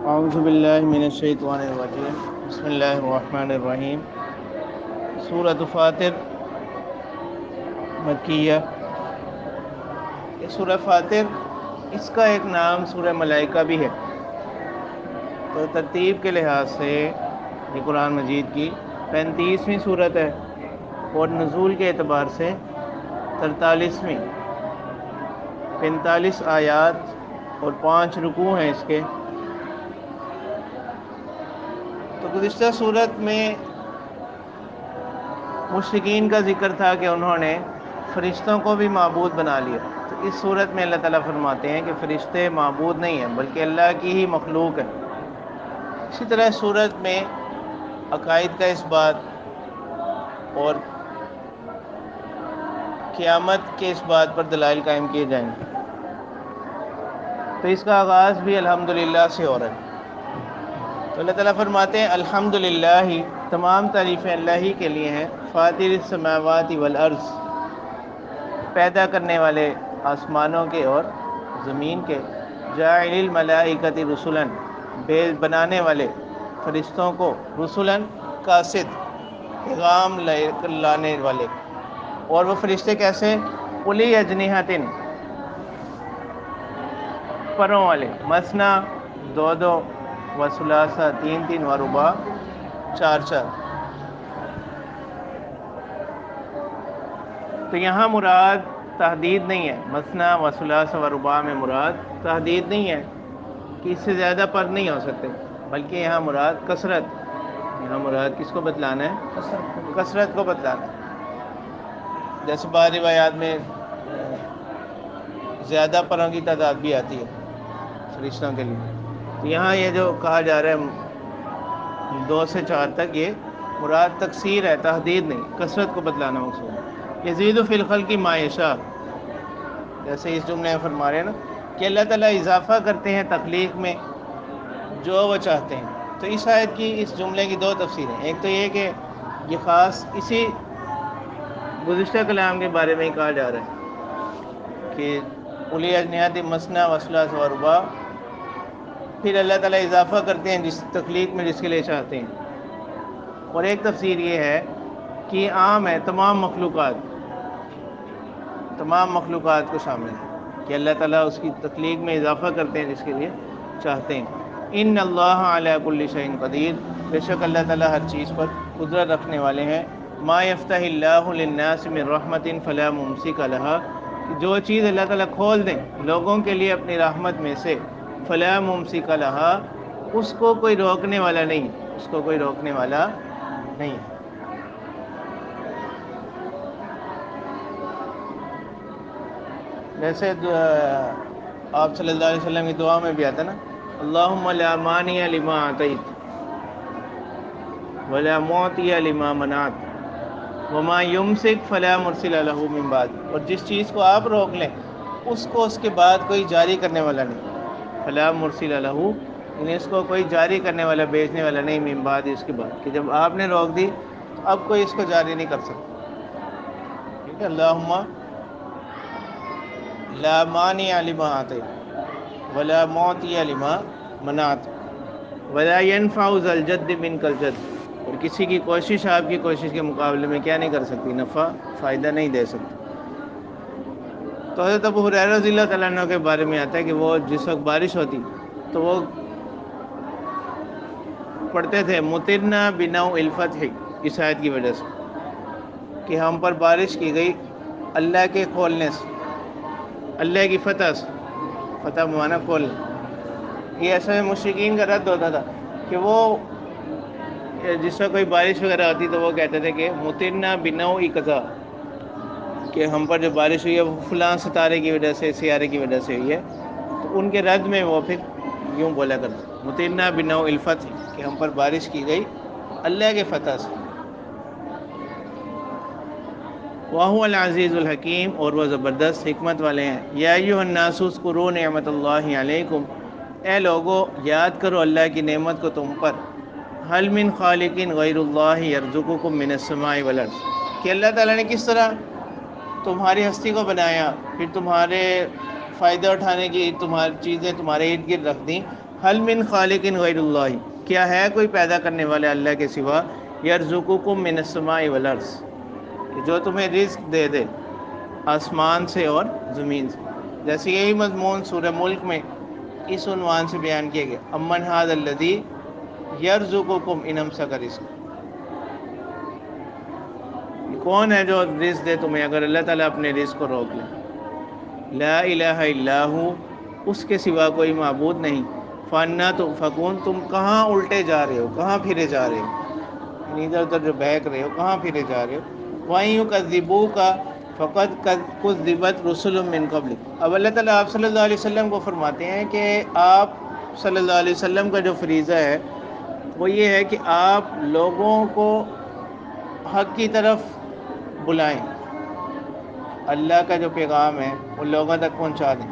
اعوذ باللہ من الشیطان الرجیم بسم اللہ الرحمن الرحیم سورۃ فاطر مکیہ۔ یہ سورہ فاطر، اس کا ایک نام سورہ ملائکہ بھی ہے۔ تو ترتیب کے لحاظ سے یہ قرآن مجید کی 35ویں سورت ہے اور نزول کے اعتبار سے 43ویں۔ 45 آیات اور 5 رکوع ہیں اس کے۔ تو گزشتہ صورت میں مشرکین کا ذکر تھا کہ انہوں نے فرشتوں کو بھی معبود بنا لیا۔ تو اس صورت میں اللہ تعالیٰ فرماتے ہیں کہ فرشتے معبود نہیں ہیں بلکہ اللہ کی ہی مخلوق ہے۔ اسی طرح صورت میں عقائد کا اس بات اور قیامت کے اس بات پر دلائل قائم کیے جائیں گے۔ تو اس کا آغاز بھی الحمدللہ سے ہو رہا ہے۔ تو اللہ تعالیٰ فرماتے ہیں الحمدللہ، تمام تعریفیں اللہ ہی کے لیے ہیں، فاطر السماوات والارض، پیدا کرنے والے آسمانوں کے اور زمین کے، جاعل الملائکۃ رسلا، بنانے والے فرشتوں کو، رسلا قاصد، پیغام لانے والے۔ اور وہ فرشتے کیسے؟ اولی اجنحۃ، پروں والے، مثنا، دو دو، وثلاثہ، تین تین، ورباع، چار چار۔ تو یہاں مراد تحدید نہیں ہے، مثنا وثلاثہ ورباع میں مراد تحدید نہیں ہے کہ اس سے زیادہ پر نہیں ہو سکتے، بلکہ یہاں مراد کثرت، یہاں مراد کس کو بتلانا ہے؟ کثرت کو بتلانا ہے۔ جیسے بعض روایات میں زیادہ پروں کی تعداد بھی آتی ہے فرشتوں کے لیے۔ تو یہاں یہ جو کہا جا رہا ہے 2 سے 4 تک، یہ مراد تکثیر ہے، تحدید نہیں، کثرت کو بتلانا مقصود ہے۔ یزید فی الخلق ما یشاء، جیسے اس جملے میں فرما رہے ہیں نا کہ اللہ تعالیٰ اضافہ کرتے ہیں تخلیق میں جو وہ چاہتے ہیں۔ تو اس آیت کی، اس جملے کی 2 تفسیریں، ایک تو یہ کہ یہ خاص اسی گزشتہ کلام کے بارے میں ہی کہا جا رہا ہے کہ اولی اجنحۃ مثنا وثلاثہ ورباع، پھر اللہ تعالیٰ اضافہ کرتے ہیں جس تخلیق میں جس کے لیے چاہتے ہیں۔ اور ایک تفسیر یہ ہے کہ عام ہے، تمام مخلوقات کو شامل ہے کہ اللہ تعالیٰ اس کی تخلیق میں اضافہ کرتے ہیں جس کے لیے چاہتے ہیں۔ ان اللہ علی کل شیء قدیر، بے شک اللہ تعالیٰ ہر چیز پر قدرت رکھنے والے ہیں۔ ما یفتح اللہ للناس من رحمت فلا ممسک لہا، جو چیز اللہ تعالیٰ کھول دیں لوگوں کے لیے اپنی رحمت میں سے، فلا ممسک لہا، اس کو کوئی روکنے والا نہیں، اس کو کوئی روکنے والا نہیں۔ جیسے آپ صلی اللہ علیہ وسلم کی دعا میں بھی آتا نا، اللہم لا مانع لما اعطیت ولا معطی لما منعت وما یمسک فلا مرسل لہ من بعد، اور جس چیز کو آپ روک لیں اس کو اس کے بعد کوئی جاری کرنے والا نہیں، فلا مرسل لہ، یعنی اس کو کوئی جاری کرنے والا، بھیجنے والا نہیں، من بعد، اس کے بعد، کہ جب آپ نے روک دی اب کوئی اس کو جاری نہیں کر سکتا۔ ٹھیک ہے، اللہم لا مانع لما اعطیت ولا معطی لما منعت ولا ينفع ذا الجد منک الجد، اور کسی کی کوشش آپ کی کوشش کے مقابلے میں کیا نہیں کر سکتی؟ نفع، فائدہ نہیں دے سکتی۔ تو حضرت ابو ہریرہ رضی اللہ تعالیٰ عنہ کے بارے میں آتا ہے کہ وہ جس وقت بارش ہوتی تو وہ پڑھتے تھے مطرنا بنوء الفتح، اس آیت کی وجہ سے کہ ہم پر بارش کی گئی اللہ کے کھولنے سے، اللہ کی فتح سے، فتح بمعنی کھولنا۔ یہ ایسا مشرکین کا رد ہوتا تھا کہ وہ جس وقت کوئی بارش وغیرہ آتی تو وہ کہتے تھے کہ مطرنا بنوء کذا، کہ ہم پر جو بارش ہوئی ہے وہ فلاں ستارے کی وجہ سے، سیارے کی وجہ سے ہوئی ہے۔ تو ان کے رد میں وہ پھر یوں بولا کرتے مطرنا بنوء الفتح، کہ ہم پر بارش کی گئی اللہ کے فتح سے۔ وَهُوَ الْعَزِيزُ الْحَكِيمُ، اور وہ زبردست حکمت والے ہیں۔ یا ایھا الناس اذکروا نعمت اللہ علیکم، اے لوگو یاد کرو اللہ کی نعمت کو تم پر۔ هل من خالق غیر اللہ یرزقکم من السماء والارض، کہ اللہ تعالیٰ نے کس طرح تمہاری ہستی کو بنایا، پھر تمہارے فائدہ اٹھانے کی تمہاری چیزیں تمہارے ارد گرد رکھ دیں، حل من خالق غیر اللہ، کیا ہے کوئی پیدا کرنے والے اللہ کے سوا، یرزقکم من السماء والارض، کہ جو تمہیں رزق دے دے آسمان سے اور زمین سے. جیسے یہی مضمون سورہ ملک میں اس عنوان سے بیان کیا گیا، امن ھذا الذی یرزقکم ان امسک رزقہ، کون ہے جو رزق دے تمہیں اگر اللہ تعالیٰ اپنے رزق کو روک لے. لا الہ الا ہو، اس کے سوا کوئی معبود نہیں. فانا تؤفکون، تم کہاں الٹے جا رہے ہو، کہاں پھرے جا رہے ہو، یعنی ادھر ادھر جو بہک رہے ہو کہاں پھرے جا رہے ہو. وَإِن يُكَذِّبُوكَ فَقَدْ كُذِّبَتْ رُسُلٌ مِّن قَبْلِكَ. اب اللہ تعالیٰ آپ صلی اللہ علیہ وسلم کو فرماتے ہیں کہ آپ صلی اللہ علیہ وسلم کا جو فریضہ ہے وہ یہ ہے کہ آپ لوگوں کو حق کی طرف بلائیں، اللہ کا جو پیغام ہے وہ لوگوں تک پہنچا دیں.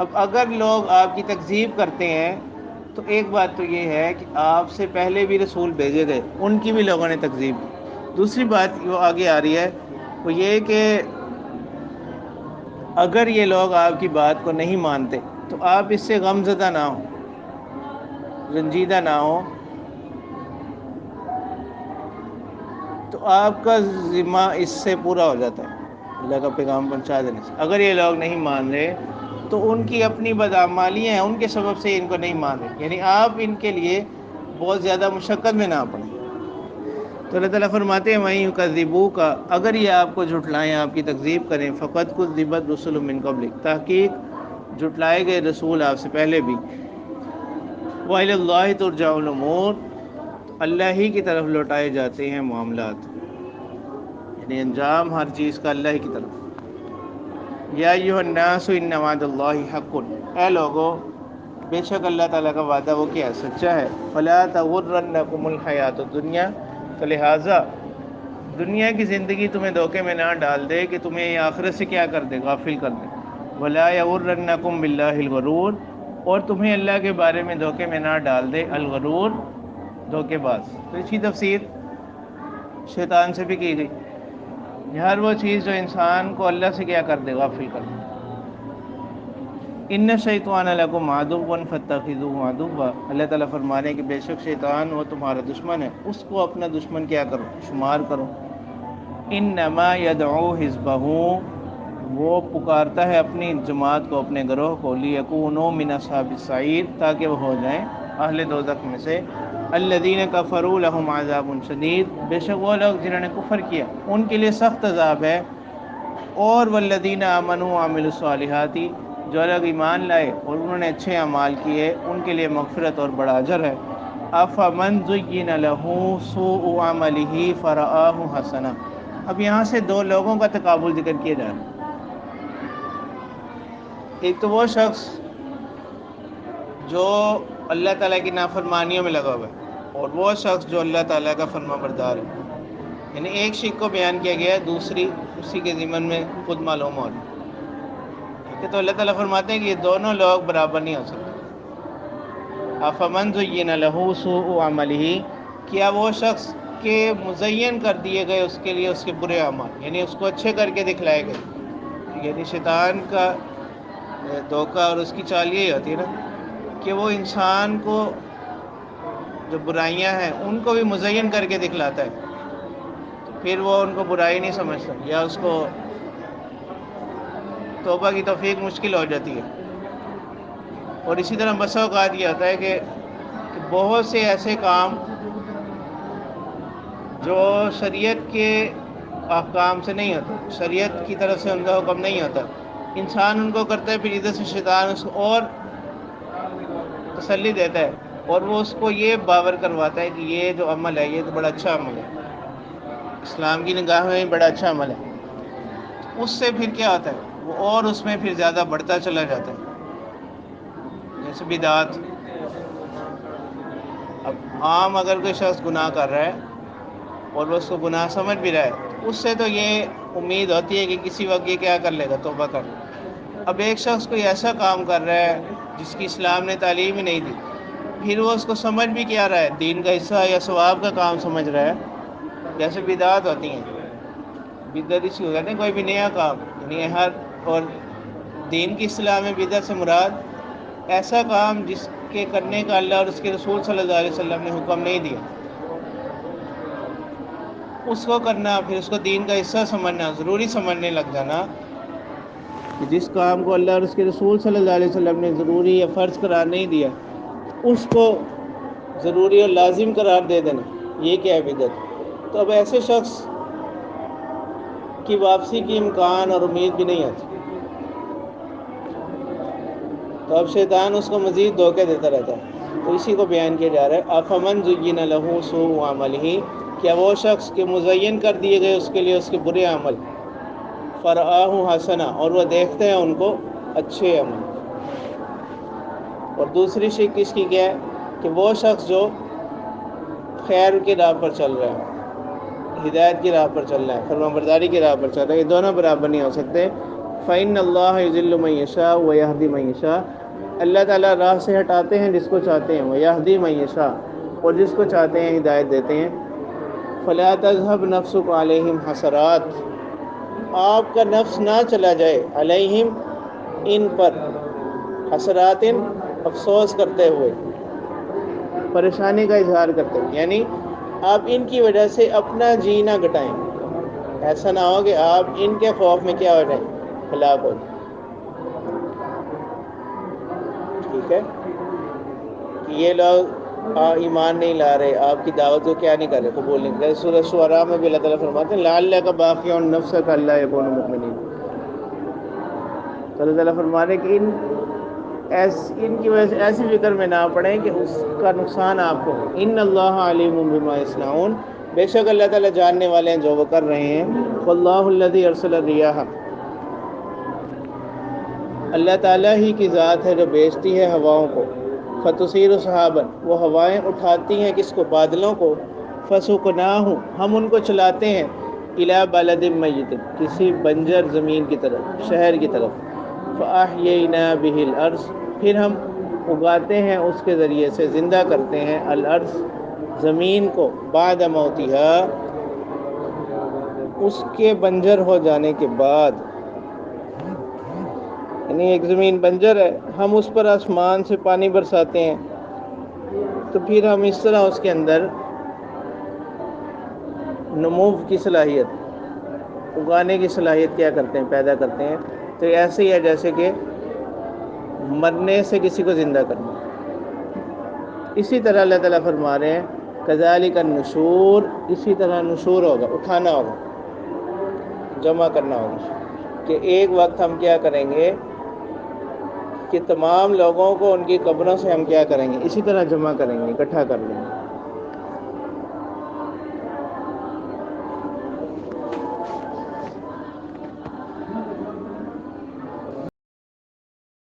اب اگر لوگ آپ کی تکذیب کرتے ہیں تو ایک بات تو یہ ہے کہ آپ سے پہلے بھی رسول بھیجے گئے، ان کی بھی لوگوں نے تکذیب کی. دوسری بات وہ آگے آ رہی ہے وہ یہ کہ اگر یہ لوگ آپ کی بات کو نہیں مانتے تو آپ اس سے غم زدہ نہ ہوں، رنجیدہ نہ ہوں، تو آپ کا ذمہ اس سے پورا ہو جاتا ہے اللہ کا پیغام پہنچا دینے سے. اگر یہ لوگ نہیں مان رہے تو ان کی اپنی بدعمالیاں ہیں، ان کے سبب سے ان کو نہیں مان رہے، یعنی آپ ان کے لیے بہت زیادہ مشقت میں نہ پڑیں. تو اللہ تعالیٰ فرماتے ہیں وَإِن يُكَذِّبُوكَ، اگر یہ آپ کو جھٹلائیں، آپ کی تکذیب کریں، فَقَدْ كُذِّبَتْ رُسُلٌ مِّن قَبْلِكَ، تحقیق جھٹلائے گئے رسول آپ سے پہلے بھی. وَإِلَى اللَّهِ تُرْجَعُ الْأُمُورُ، اللہ ہی کی طرف لوٹائے جاتے ہیں معاملات، یعنی انجام ہر چیز کا اللہ ہی کی طرف. یا ایھا الناس ان وعد اللہ حق، اے لوگو بے شک اللہ تعالیٰ کا وعدہ وہ کیا ہے، سچا ہے. فلا تغرنکم الحیات الدنیا، تو لہٰذا دنیا کی زندگی تمہیں دھوکے میں نہ ڈال دے کہ تمہیں یہ آخرت سے کیا کر دے، غافل کر دے. ولا یغرنکم باللہ الغرور، اور تمہیں اللہ کے بارے میں دھوکے میں نہ ڈال دے الغرور، دھوکے باز. تو اس کی تفسیر شیطان سے بھی کی گئی، ہر وہ چیز جو انسان کو اللہ سے کیا کر دے، غافل کر دے. ان الشیطان لکم عدو فاتخذوہ عدوا، اللہ تعالیٰ فرمانے ہیں کہ بے شک شیطان وہ تمہارا دشمن ہے، اس کو اپنا دشمن کیا کرو، شمار کرو. انما یدعو حزبہ، وہ پکارتا ہے اپنی جماعت کو، اپنے گروہ کو، لیکونوا من اصحاب السعیر، تاکہ وہ ہو جائیں اہل دوزخ میں سے. الذین کفروا لهم عذاب شدید، بے شک وہ لوگ جنہوں نے کفر کیا ان کے لیے سخت عذاب ہے. اور والذین آمنوا وعملوا الصالحات، جو لوگ ایمان لائے اور انہوں نے اچھے اعمال کیے ان کے لیے مغفرت اور بڑا اجر ہے. افمن زین له سوء عملہ فرآہ حسنا، اب یہاں سے دو لوگوں کا تقابل ذکر کیا جا رہا ہے. ایک تو وہ شخص جو اللہ تعالیٰ کی نافرمانیوں میں لگا ہوا ہے، اور وہ شخص جو اللہ تعالیٰ کا فرما بردار ہے. یعنی ایک شک کو بیان کیا گیا ہے، دوسری اسی کے ضمن میں خود معلوم ہو رہی ہے. ٹھیک ہے، تو اللہ تعالیٰ فرماتے ہیں کہ یہ دونوں لوگ برابر نہیں ہو سکتے. افمن زین له سوء عملہ، کیا وہ شخص کہ مزین کر دیے گئے اس کے لیے اس کے برے اعمال، یعنی اس کو اچھے کر کے دکھلائے گئے. یعنی شیطان کا دھوکہ اور اس کی چال یہی ہوتی ہے نا کہ وہ انسان کو جو برائیاں ہیں ان کو بھی مزین کر کے دکھلاتا ہے، تو پھر وہ ان کو برائی نہیں سمجھتا، یا اس کو توبہ کی توفیق مشکل ہو جاتی ہے. اور اسی طرح بسا اوقات یہ ہوتا ہے کہ بہت سے ایسے کام جو شریعت کے احکام سے نہیں ہوتے، شریعت کی طرف سے ان کا حکم نہیں ہوتا، انسان ان کو کرتا ہے، پھر ادھر سے شیطان اس کو اور تسلی دیتا ہے اور وہ اس کو یہ باور کرواتا ہے کہ یہ جو عمل ہے یہ تو بڑا اچھا عمل ہے، اسلام کی نگاہ میں بڑا اچھا عمل ہے. اس سے پھر کیا ہوتا ہے، وہ اور اس میں پھر زیادہ بڑھتا چلا جاتا ہے. جیسے بدعات، اب عام اگر کوئی شخص گناہ کر رہا ہے اور وہ اس کو گناہ سمجھ بھی رہا ہے تو اس سے تو یہ امید ہوتی ہے کہ کسی وقت یہ کیا کر لے گا، توبہ کر لے. اب ایک شخص کوئی ایسا کام کر رہا ہے جس کی اسلام نے تعلیم ہی نہیں دی، پھر وہ اس کو سمجھ بھی کیا رہا ہے، دین کا حصہ یا ثواب کا کام سمجھ رہا ہے. جیسے بدعات ہوتی ہیں، بدعت اسی ہو جاتے ہیں کوئی بھی نیا کام، یعنی ہر، اور دین کی اصطلاح میں بدعت سے مراد ایسا کام جس کے کرنے کا اللہ اور اس کے رسول صلی اللہ علیہ وسلم نے حکم نہیں دیا، اس کو کرنا، پھر اس کو دین کا حصہ سمجھنا، ضروری سمجھنے لگ جانا کہ جس کام کو اللہ اور اس کے رسول صلی اللہ علیہ وسلم نے ضروری یا فرض قرار نہیں دیا اس کو ضروری اور لازم قرار دے دینا، یہ کیا ہے بدعت؟ تو اب ایسے شخص کی واپسی کی امکان اور امید بھی نہیں آتی، تو اب شیطان اس کو مزید دھوکے دیتا رہتا ہے۔ تو اسی کو بیان کیا جا رہا ہے، افمن زین لہ سوء عملہ، کیا وہ شخص کہ مزین کر دیے گئے اس کے لیے اس کے برے عمل، فرآہ حسنا، اور وہ دیکھتے ہیں ان کو اچھے عمل۔ اور دوسری شک اس کی کیا ہے کہ وہ شخص جو خیر کی راہ پر چل رہا ہے، ہدایت کی راہ پر چل رہا ہے، فرمانبرداری کی راہ پر چل رہا ہے، یہ دونوں برابر نہیں ہو سکتے۔ فإن اللہ یضل من یشاء ویہدی من یشاء، اللہ تعالیٰ راہ سے ہٹاتے ہیں جس کو چاہتے ہیں، ویہدی من یشاء، اور جس کو چاہتے ہیں ہدایت دیتے ہیں۔ فلا تذهب نفسک علیہم حسرات، آپ کا نفس نہ چلا جائے علیہم ان پر، حسرات افسوس کرتے ہوئے، پریشانی کا اظہار کرتے ہوئے، یعنی آپ ان کی وجہ سے اپنا جی نہ گھٹائیں، ایسا نہ ہو کہ آپ ان کے خوف میں کیا ہو جائیں، ہلاک ہو جائیں۔ ٹھیک ہے کہ یہ لوگ ایمان نہیں لا رہے، آپ کی دعوت کو کیا نہیں کر رہے، قبول نہیں کر رہے۔ سورہ شعراء میں بھی اللہ تعالیٰ فرماتے ہیں لعلک باخع نفسک الا یکونوا مؤمنین، تو اللہ تعالیٰ فرما رہے کہ ان کی وجہ سے ایسی فکر میں نہ پڑیں کہ اس کا نقصان آپ کو ہو۔ ان اللہ علیم بما یصنعون، بے شک اللہ تعالیٰ جاننے والے ہیں جو وہ کر رہے ہیں۔ واللہ الذی ارسل الرياح، اللہ تعالیٰ ہی کی ذات ہے جو بھیجتی ہے ہواؤں کو، فتصیر سحابا، وہ ہوائیں اٹھاتی ہیں کس کو، بادلوں کو، فسقناہ، ہم ان کو چلاتے ہیں، الی بلد میت، کسی بنجر زمین کی طرف، شہر کی طرف، فاحیینا بہ الارض، پھر ہم اگاتے ہیں اس کے ذریعے سے، زندہ کرتے ہیں الارض، زمین کو، بعد موتہا، اس کے بنجر ہو جانے کے بعد، یعنی ایک زمین بنجر ہے، ہم اس پر آسمان سے پانی برساتے ہیں، تو پھر ہم اس طرح اس کے اندر نمو کی صلاحیت، اگانے کی صلاحیت کیا کرتے ہیں، پیدا کرتے ہیں۔ تو ایسے ہی ہے جیسے کہ مرنے سے کسی کو زندہ کرنا۔ اسی طرح اللہ تعالیٰ فرما رہے ہیں کذالک النشور، اسی طرح نشور ہوگا، اٹھانا ہوگا، جمع کرنا ہوگا، کہ ایک وقت ہم کیا کریں گے کہ تمام لوگوں کو ان کی قبروں سے ہم کیا کریں گے، اسی طرح جمع کریں گے، اکٹھا کر لیں گے۔